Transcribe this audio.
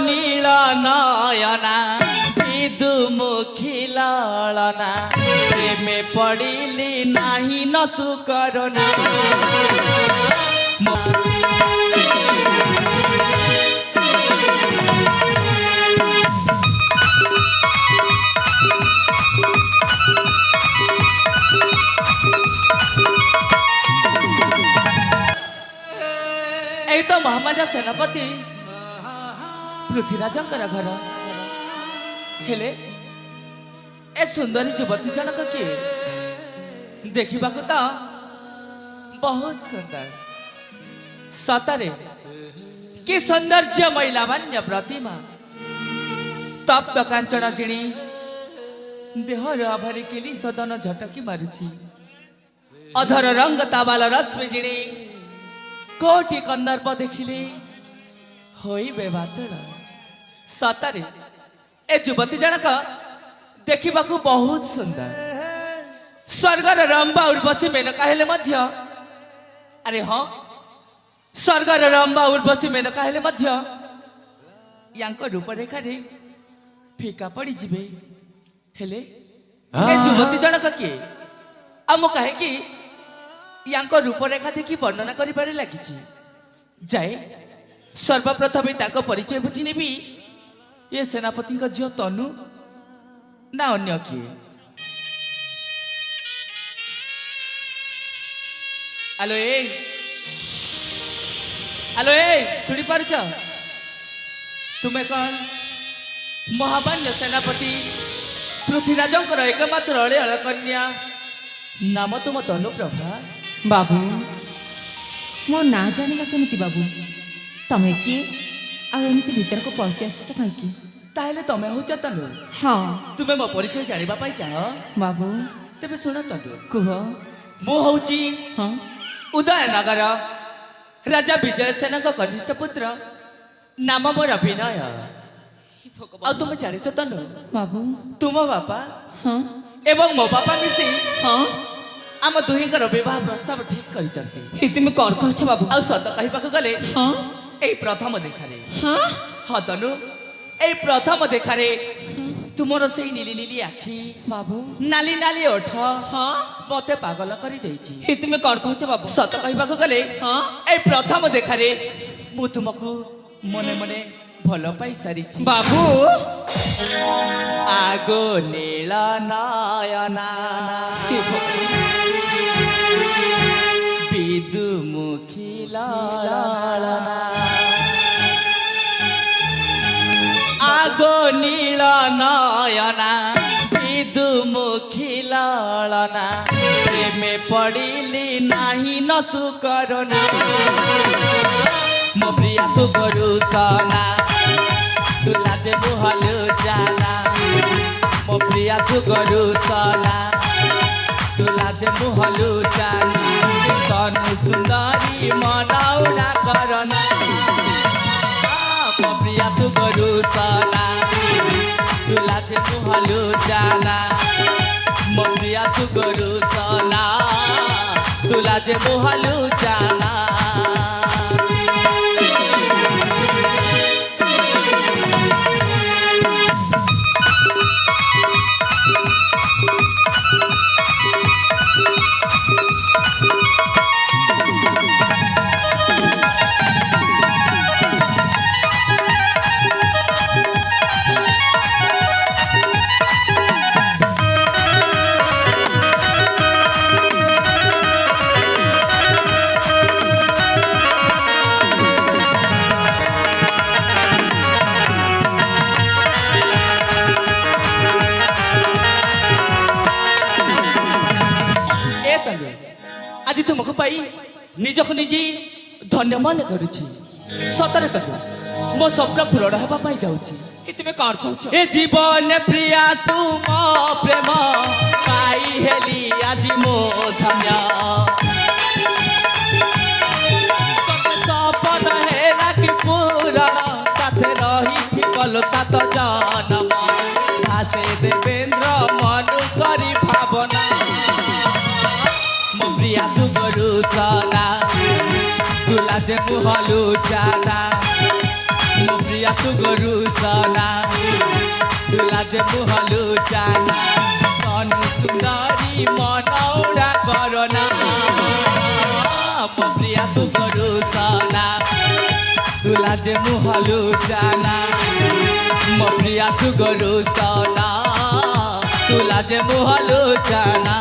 নীল নয়না বিদুমুখী লালনা প্রেমে পড়িলি নাহি ন তু করনা এই তো মহামান্য সেনাপতি पृथ्वीराजंकर घर हेले ए सुंदरी युवती जनक किए देखा तो बहुत सुंदर सतरे कि सौंदर्य मैलामान्य प्रतिमा तप्त कांचन जिणी देहर आभारी केली सदन झटकी मारुची अधर रंग ताबाल रश्मि जिणी कोटि कंदर्प देखिले होइबे बातल सतरे ए युवती जनक देखा बहुत सुंदर स्वर्गर रंबा उर्वशी मेनका हेले मध्य अरे हाँ स्वर्गर रंबा उर्वशी मेनका हेले मध्य यांको रूपरेखा रे फीका पड़ी जिबे हेले ए युवती जनक किए आम कहे कि यांको रूपरेखा देखी वर्णना करि पारे लागिछि जाए सर्वप्रथम परिचय बुझी नेबी ये सेनापति झील तनु ना अन्य किए आलो ए शुणी पारुच तुम्हें कौन महामान्य सेनापति पृथ्वीराजंकर एकमात्र अड़ेल कन्या नाम तुम तनुप्रभा बाबू मो ना जानिला केमिति बाबू तमे किए आमती भीतर को पशि आस कहीं ताहले तमे हो तनु हाँ तुम्हें मो परिचय जानिबा पाई चाह बाबू तेबे सुन तनु कुह मु होची हाँ उदयनगर राजा विजयसेन कनिष्ठ पुत्र नाम मोर विनय आ तुम जानी तो तनु बाबू तुम बापा हाँ एवं मो बापा मिसी हाँ आम दुहींकर विवाह प्रस्ताव ठीक करिसंती तुम कौन कह बाबू आ सत कहबाक गले हाँ ए प्रथम देखारे हाँ हाँ तनु ए प्रथम देखारे तुमर से नीली नीली आखि बाबू नाली नाली ओठ हाँ मते पागल करी देछि तुम कौन कह बाबू सत कहबाक गले हाँ ए प्रथम देखारे मु तुमको मने मने भल पाई सारी बाबू आगो नील नयना विदुमुखी लालना आगो नील नयना विदुमुखी लालना प्रेमे पड़िली नाही न तू करना मो प्रिया तू करू सना तू लाजे मुहलु जाना मो प्रिया तू करू सना तू लाजे मुहलु जाना तनु सुंदरी मनौना करना मो प्रिया तू करू सना तू लाजे मुहलु जाना मो प्रिया तू करू सना तू लाजे मुहलु जाना आज तुमको पाई निजक निजी धन्य मन करुछि सतरे तक मो स्वप्न पूरण होगा पाई जाउछि तुम्हें कौन कह ए जीवन प्रिया तुम प्रेम पाई हेली आज मो धन्य सपन हेला कि पूरण साथे रही थी कल सात जन्म आसे देवेंद्र मनु करी भावना मो प्रिया तू गरु सना तुला जे मुहलु जाना मो प्रिया प्रिया तू गरु सना तुला जे मुहलु जाना तनु सुंदरी मनौरा करना मो प्रिया तू गरु सना तुला जे मुहलु जाना मो प्रिया तू गरु सना तुला जे मुहलु जाना